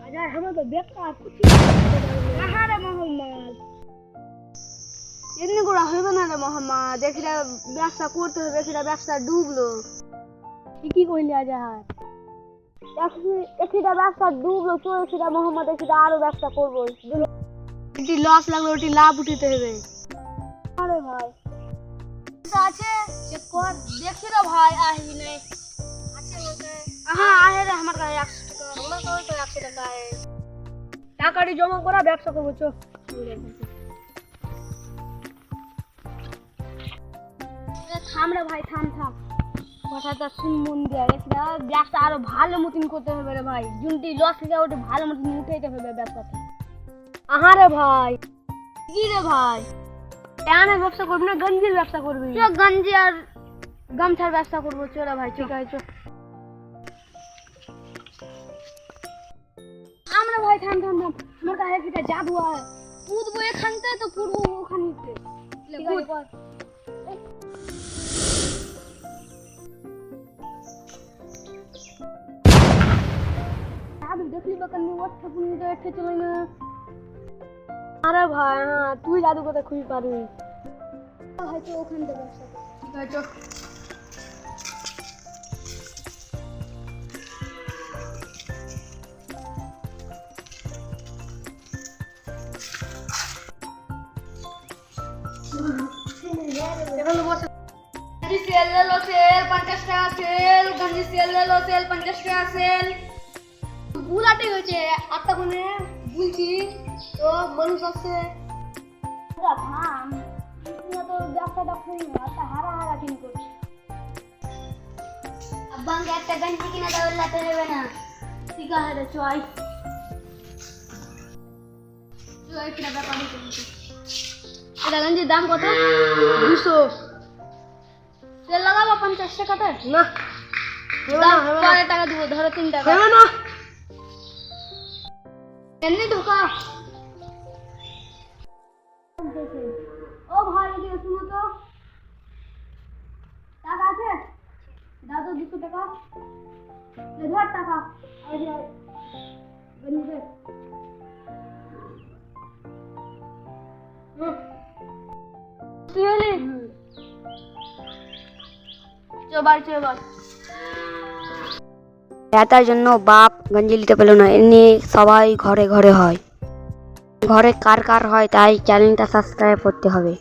আরে আমরা তো বেকার কিছু আহারে মোহাম্মদ এমনি করে হবে না রে মোহাম্মদ দেখিরা ব্যবসা করতে হবে দেখিরা ব্যবসা ডুবলো কি কইলি আজ হাত এখিটা ব্যবসা ডুবলো চলছিটা মোহাম্মদ এখিটা আরো ব্যবসা করবো এটি লস লাগলো ওটি লাভ উঠিতে হবে আরে ভাই আছে চেক কর দেখি রে ভাই আসবি নাই আছে বলতে হ্যাঁ আহে রে আমার কাছে 100 টাকা আমার কাছে তো 100 টাকা আছে টাকাটি জমা করা ব্যবসা করবো চল থাম রে ভাই থাম কথাটা শুন মন দিয়ে এটা ব্যবসা আরো ভালো মতন করতে হবে রে ভাই জুনটি লস থেকে ওটা ভালো মতন উঠাইতে হবে ব্যবসাতে আহারে ভাই কি রে ভাই এখানে ব্যবসা করবি না গঞ্জির ব্যবসা করবি চল গঞ্জি আর গামছার ব্যবসা করবো চল ভাই ঠিক আছে চল আমরা ভাই থাম আমার কাছে একটা জাদু আছে পুদবো এখানতে তো পুরবো ওখানেতে জাদু দেখলি বাকান ওঠা পুনিতে এঠে চলে না আরে ভাই হ্যাঁ তুই জাদু কথা খুঁজে পারবি হয়তো ওখান থেকে ব্যবসা ঠিক আছে চল সেল লো সেল 50 টাকা সেল গঞ্জি সেল লো সেল 50 টাকা সেল বুলাতে হয়েছে আটটা কোনে বলছি তো মানুষ আছে ভাম তুই তো ব্যবসাটা করি না তা হারা কিন করছিস আব্বাকে একটা গঞ্জি কিনে দাও লাতে দেবে না ঠিক আছে রে চল কিনা ব্যাপার করছি এটা গঞ্জির দাম কত 200 তেল লাগাবো 50 টাকাতে না পরে টাকা দিব ধরো 3 টাকা হবে না এমনি ধোকা ও ভাই এদিকে শুনো তো টাকা আছে দাদু 200 টাকা এ ধর টাকা এই যে গঞ্জি তুই এলি তার জন্য বাপ গঞ্জি নিতে পেল না এমনি সবাই ঘরে ঘরে হয় ঘরে কার কার হয় তাই চ্যানেলটা সাবস্ক্রাইব করতে হবে।